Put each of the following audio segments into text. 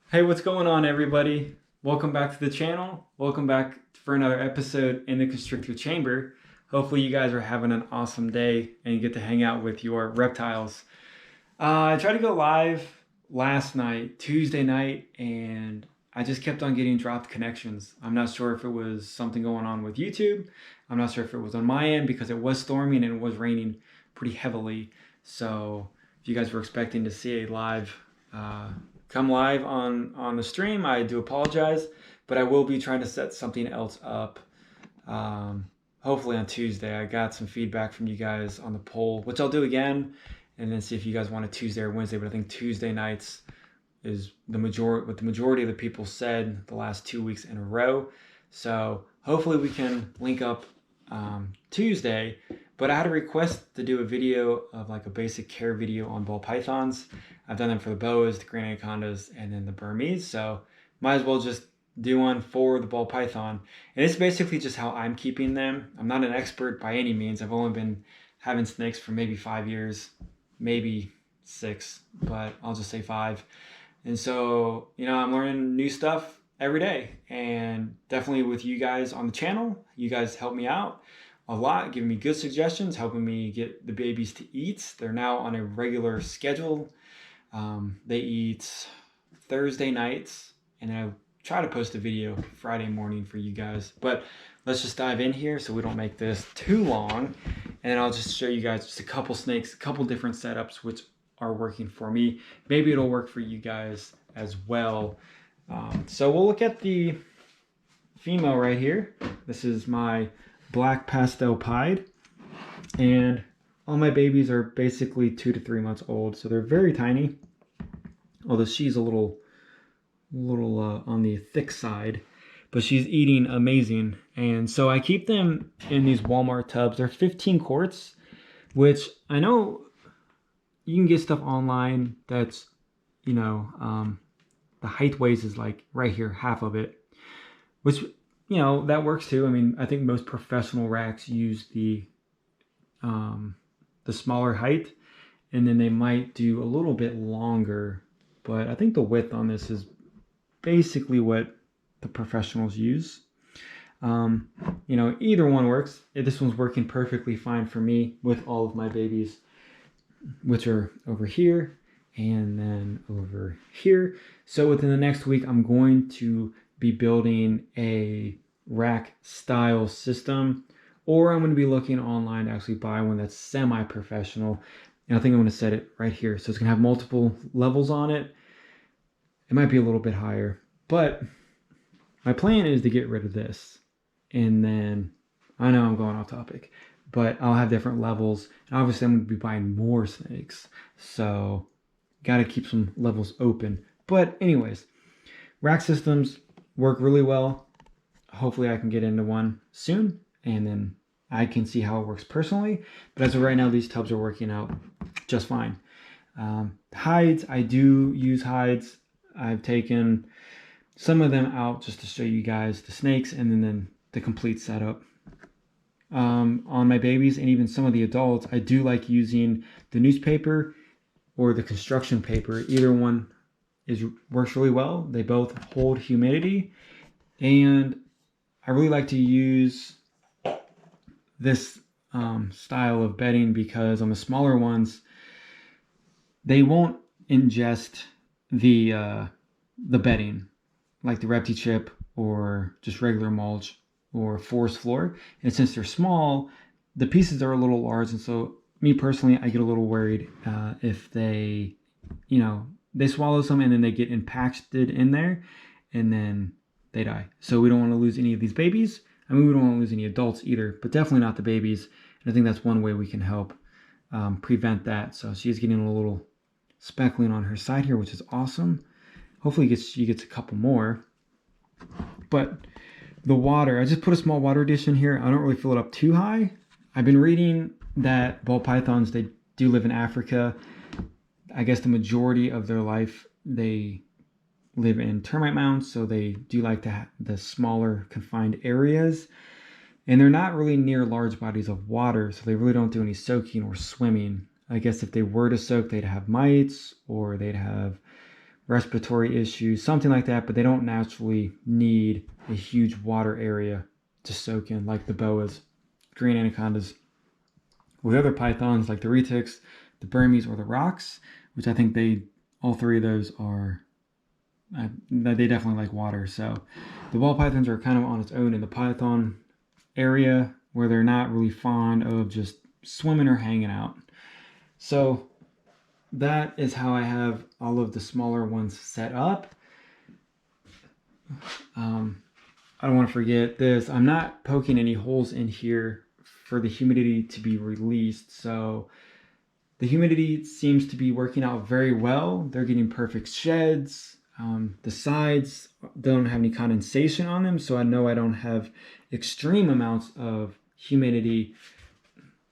Hey, what's going on, everybody? Welcome back to the channel. Welcome back for another episode in the Constrictor Chamber. Hopefully you guys are having an awesome day and you get to hang out with your reptiles. I tried to go live last night, Tuesday night, and I just kept on getting dropped connections. I'm not sure if it was something going on with YouTube. I'm not sure if it was on my end because it was storming and it was raining pretty heavily. So if you guys were expecting to see a live come live on the stream, I do apologize, but I will be trying to set something else up. Hopefully on Tuesday. I got some feedback from you guys on the poll, which I'll do again, and then see if you guys want a Tuesday or Wednesday. But I think Tuesday nights is what the majority of the people said the last 2 weeks in a row. So hopefully we can link up Tuesday. But I had a request to do a video of like a basic care video on ball pythons. I've done them for the boas, the green anacondas, and then the Burmese. So might as well just do one for the ball python. And it's basically just how I'm keeping them. I'm not an expert by any means. I've only been having snakes for maybe 5 years, maybe 6, but I'll just say 5. And so, I'm learning new stuff every day. And definitely with you guys on the channel, you guys help me out a lot, giving me good suggestions, helping me get the babies to eat. They're now on a regular schedule. They eat Thursday nights, and I try to post a video Friday morning for you guys. But let's just dive in here so we don't make this too long. And then I'll just show you guys just a couple snakes, a couple different setups, which are working for me. Maybe it'll work for you guys as well. So we'll look at the female right here. This is my black pastel pied, and all my babies are basically 2 to 3 months old, so they're very tiny, although she's a little on the thick side, but she's eating amazing. And so I keep them in these Walmart tubs. They're 15 quarts, which I know you can get stuff online that's the height waist is like right here, half of it, which that works too. I mean, I think most professional racks use the smaller height, and then they might do a little bit longer, but I think the width on this is basically what the professionals use. Either one works. This one's working perfectly fine for me with all of my babies, which are over here and then over here. So within the next week, I'm going to be building a rack style system, or I'm going to be looking online to actually buy one that's semi-professional. And I think I'm going to set it right here. So it's going to have multiple levels on it. It might be a little bit higher, but my plan is to get rid of this. And then, I know I'm going off topic, but I'll have different levels. And obviously I'm going to be buying more snakes. So got to keep some levels open. But anyways, rack systems work really well. Hopefully I can get into one soon, and then I can see how it works personally. But as of right now, these tubs are working out just fine. Hides, I do use hides. I've taken some of them out just to show you guys the snakes and then the complete setup. On my babies and even some of the adults, I do like using the newspaper or the construction paper. Either one works really well. They both hold humidity, and I really like to use this style of bedding because on the smaller ones, they won't ingest the bedding like the Repti chip or just regular mulch or forest floor. And since they're small, the pieces are a little large, and so me personally, I get a little worried if they swallow some and then they get impacted in there and then they die. So we don't want to lose any of these babies. I mean, we don't want to lose any adults either, but definitely not the babies. And I think that's one way we can help prevent that. So she's getting a little speckling on her side here, which is awesome. Hopefully she gets a couple more. But the water, I just put a small water dish in here. I don't really fill it up too high. I've been reading that ball pythons, they do live in Africa. I guess the majority of their life they live in termite mounds, so they do like to have the smaller confined areas, and they're not really near large bodies of water, so they really don't do any soaking or swimming. I guess if they were to soak, they'd have mites, or they'd have respiratory issues, something like that, but they don't naturally need a huge water area to soak in like the boas, green anacondas. With other pythons like the retics, the Burmese, or the rocks, which I think all three of those are, they definitely like water. So the ball pythons are kind of on its own in the python area where they're not really fond of just swimming or hanging out. So that is how I have all of the smaller ones set up. I don't want to forget this. I'm not poking any holes in here for the humidity to be released. So the humidity seems to be working out very well. They're getting perfect sheds. The sides don't have any condensation on them, so I know I don't have extreme amounts of humidity,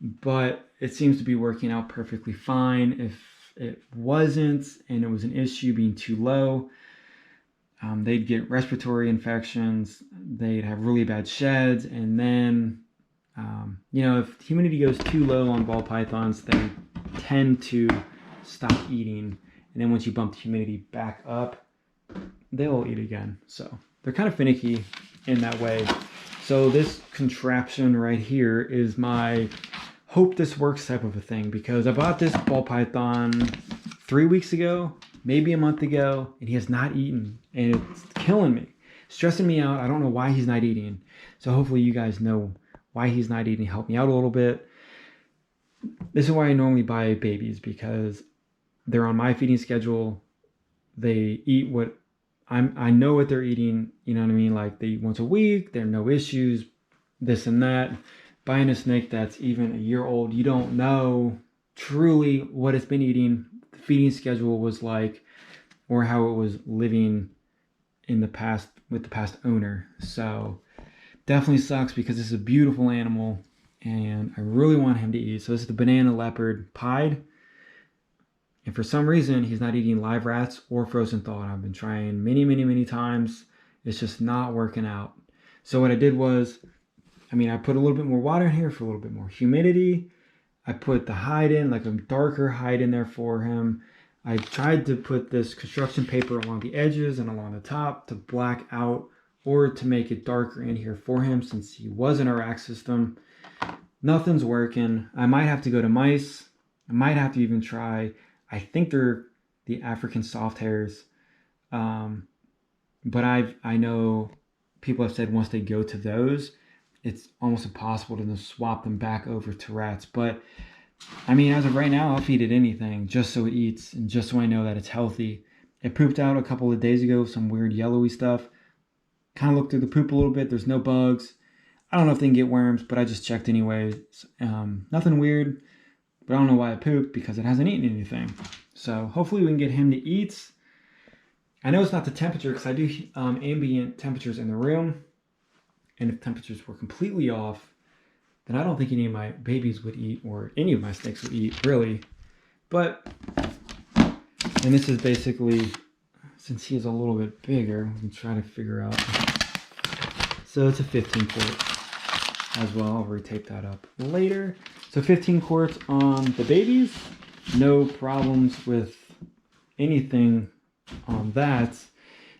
but it seems to be working out perfectly fine. If it wasn't and it was an issue being too low, they'd get respiratory infections, they'd have really bad sheds, and then if humidity goes too low on ball pythons, they tend to stop eating, and then once you bump the humidity back up, they'll eat again. So they're kind of finicky in that way. So this contraption right here is my hope this works type of a thing, because I bought this ball python 3 weeks ago, maybe a month ago, and he has not eaten, and it's killing me, stressing me out. I don't know why he's not eating. So hopefully you guys know why he's not eating. Help me out a little bit. This is why I normally buy babies, because they're on my feeding schedule. They eat what I know what they're eating, you know what I mean? Like they eat once a week, there are no issues, this and that. Buying a snake that's even a year old, you don't know truly what it's been eating, the feeding schedule was like, or how it was living in the past with the past owner. So definitely sucks, because this is a beautiful animal and I really want him to eat. So this is the banana leopard pied. And for some reason, he's not eating live rats or frozen thawed. I've been trying many times. It's just not working out. So what I did was, I put a little bit more water in here for a little bit more humidity. I put the hide in, like a darker hide in there for him. I tried to put this construction paper along the edges and along the top to black out or to make it darker in here for him, since he was in a rack system. Nothing's working. I might have to go to mice. I might have to even try, I think they're the African soft hairs. But I know people have said once they go to those, it's almost impossible to swap them back over to rats. But as of right now, I'll feed it anything just so it eats and just so I know that it's healthy. It pooped out a couple of days ago, some weird yellowy stuff. Kind of looked through the poop a little bit. There's no bugs. I don't know if they can get worms, but I just checked anyway. Nothing weird, but I don't know why it pooped, because it hasn't eaten anything. So hopefully we can get him to eat. I know it's not the temperature, because I do ambient temperatures in the room. And if temperatures were completely off, then I don't think any of my babies would eat, or any of my snakes would eat, really. But, and this is basically, since he is a little bit bigger, we can try to figure out. So it's a 15 quart as well. I'll retape that up later. So 15 quarts on the babies. No problems with anything on that.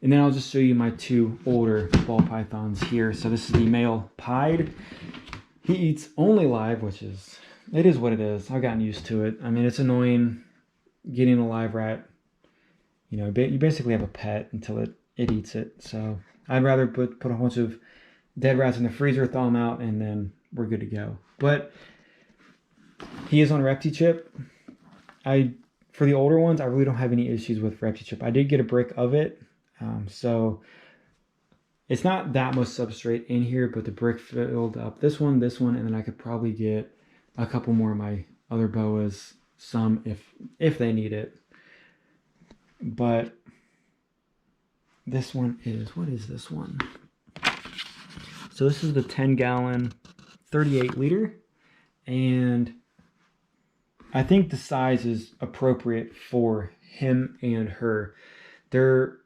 And then I'll just show you my two older ball pythons here. So this is the male pied. He eats only live, which is, it is what it is. I've gotten used to it. It's annoying getting a live rat. You basically have a pet until it eats it. So I'd rather put a bunch of dead rats in the freezer, thaw them out, and then we're good to go. But he is on ReptiChip. For the older ones, I really don't have any issues with ReptiChip. I did get a brick of it. So it's not that much substrate in here, but the brick filled up this one, and then I could probably get a couple more of my other boas, some if they need it. But this one is, what is this one? So this is the 10-gallon, 38-liter, and I think the size is appropriate for him and her. They're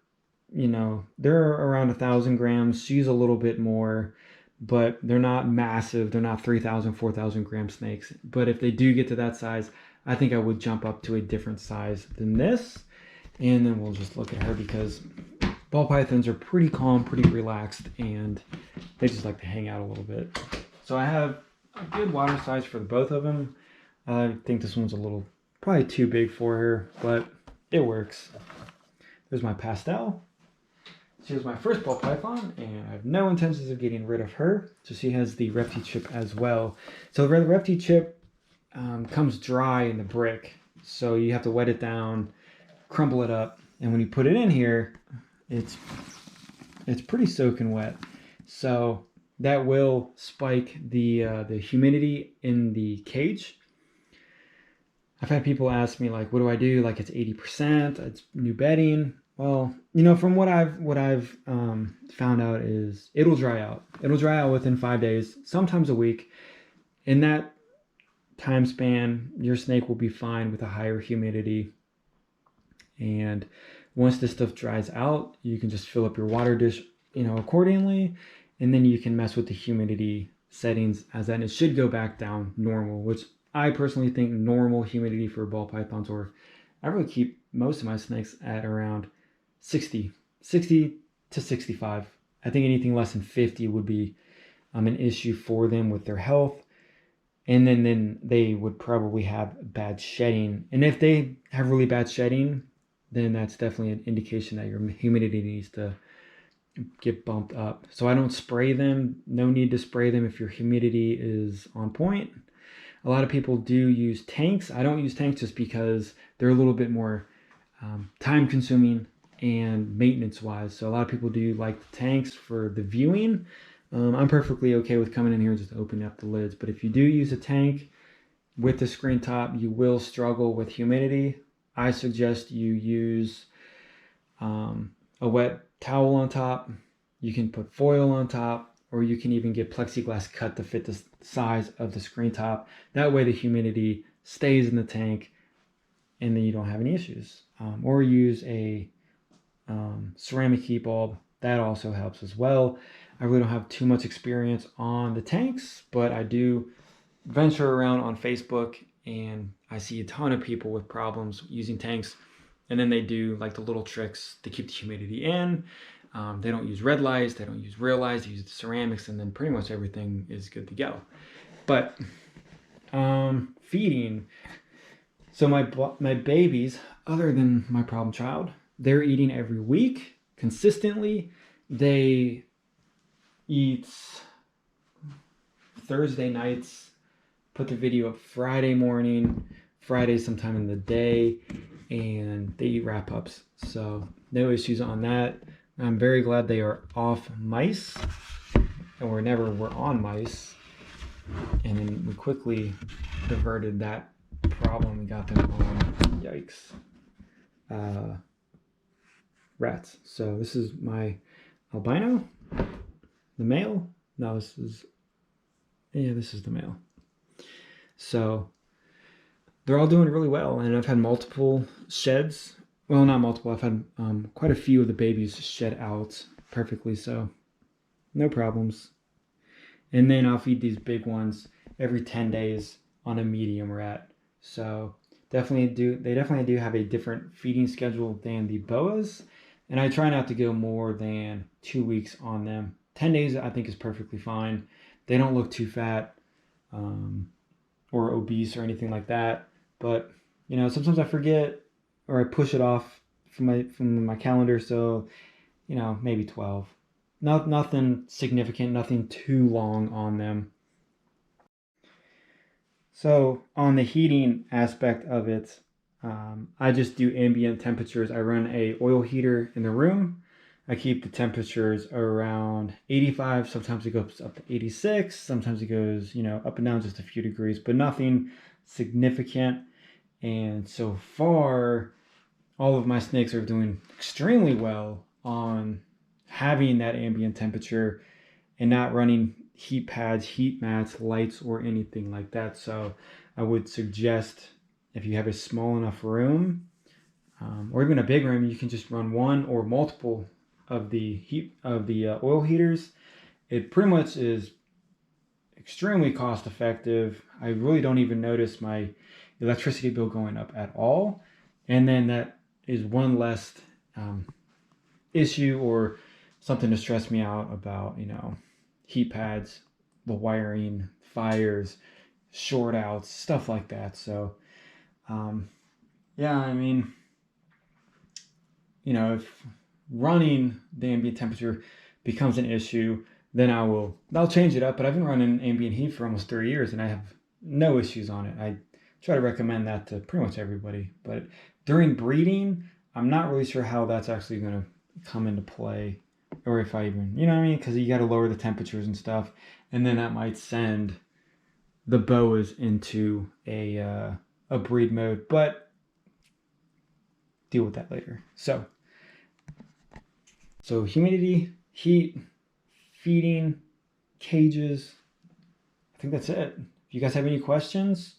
around 1,000 grams. She's a little bit more, but they're not massive. They're not 3,000, 4,000 gram snakes. But if they do get to that size, I think I would jump up to a different size than this. And then we'll just look at her because ball pythons are pretty calm, pretty relaxed, and they just like to hang out a little bit. So I have a good water size for both of them. I think this one's probably too big for her, but it works. There's my pastel. She was my first ball python, and I have no intentions of getting rid of her. So she has the Repti chip as well. So the Repti chip comes dry in the brick, so you have to wet it down, crumble it up, and when you put it in here, it's pretty soaking wet. So that will spike the humidity in the cage. I've had people ask me like, what do I do? Like it's 80%, it's new bedding. Well, from what I've found out is it'll dry out. It'll dry out within 5 days, sometimes a week. In that time span, your snake will be fine with a higher humidity. And once this stuff dries out, you can just fill up your water dish, accordingly. And then you can mess with the humidity settings as then it should go back down normal, which I personally think normal humidity for ball pythons, or I really keep most of my snakes at around 60 to 65. I think anything less than 50 would be an issue for them with their health. And then they would probably have bad shedding. And if they have really bad shedding, then that's definitely an indication that your humidity needs to get bumped up. So I don't spray them. No need to spray them if your humidity is on point. A lot of people do use tanks. I don't use tanks just because they're a little bit more time consuming and maintenance wise. So a lot of people do like the tanks for the viewing. I'm perfectly okay with coming in here and just opening up the lids. But if you do use a tank with the screen top, you will struggle with humidity. I suggest you use a wet towel on top. You can put foil on top, or you can even get plexiglass cut to fit the size of the screen top. That way the humidity stays in the tank and then you don't have any issues. Or use a ceramic heat bulb. That also helps as well. I really don't have too much experience on the tanks, but I do venture around on Facebook and I see a ton of people with problems using tanks, and then they do like the little tricks to keep the humidity in. They don't use red lights, they don't use real lights, they use the ceramics, and then pretty much everything is good to go. But feeding. So my babies, other than my problem child, they're eating every week consistently. They eat Thursday nights, put the video up Friday morning, Friday sometime in the day, and they eat wrap-ups. So no issues on that. I'm very glad they are off mice, and we're on mice. And then we quickly diverted that problem and got them on, yikes, rats. So this is my albino, the male. No, this is the male. So they're all doing really well, and I've had multiple sheds. Well, not multiple. I've had quite a few of the babies shed out perfectly, so no problems. And then I'll feed these big ones every 10 days on a medium rat. So they definitely do have a different feeding schedule than the boas, and I try not to go more than 2 weeks on them. 10 days I think is perfectly fine. They don't look too fat or obese or anything like that. But sometimes I forget or I push it off from my calendar. So maybe 12. Nothing significant, nothing too long on them. So on the heating aspect of it, I just do ambient temperatures. I run a oil heater in the room. I keep the temperatures around 85. Sometimes it goes up to 86. Sometimes it goes, up and down just a few degrees, but nothing significant. And so far, all of my snakes are doing extremely well on having that ambient temperature and not running heat pads, heat mats, lights, or anything like that. So I would suggest if you have a small enough room, or even a big room, you can just run one or multiple of the oil heaters. It pretty much is extremely cost effective. I really don't even notice my electricity bill going up at all. And then that is one less issue or something to stress me out about, you know, heat pads, the wiring, fires, short outs, stuff like that. So, yeah, I mean, you know, if running the ambient temperature becomes an issue, then I'll change it up. But I've been running ambient heat for almost 3 years and I have no issues on it. I try to recommend that to pretty much everybody. But during breeding, I'm not really sure how that's actually going to come into play, or if I even, you know what I mean? Because you got to lower the temperatures and stuff, and then that might send the boas into a breed mode. But deal with that later. So humidity, heat, feeding, cages. I think that's it. If you guys have any questions,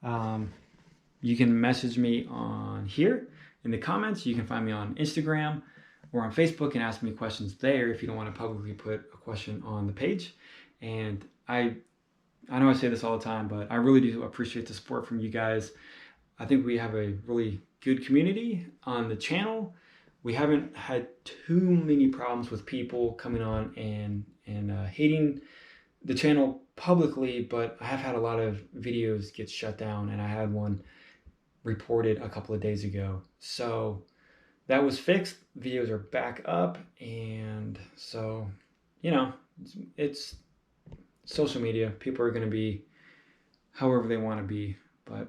you can message me on here in the comments. You can find me on Instagram or on Facebook and ask me questions there if you don't want to publicly put a question on the page. And I know I say this all the time, but I really do appreciate the support from you guys. I think we have a really good community on the channel. We haven't had too many problems with people coming on and hating the channel publicly, but I have had a lot of videos get shut down, and I had one reported a couple of days ago. So that was fixed. Videos are back up, and so, you know, it's social media. People are going to be however they want to be, but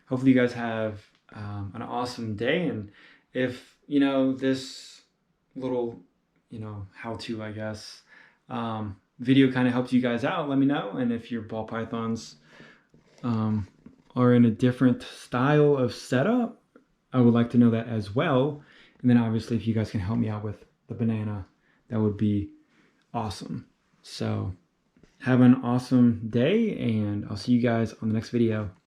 hopefully you guys have an awesome day. And if, you know, this little, you know, how-to, I guess, video kind of helps you guys out, let me know. And if your ball pythons are in a different style of setup, I would like to know that as well. And then obviously if you guys can help me out with the banana, that would be awesome. So have an awesome day, and I'll see you guys on the next video.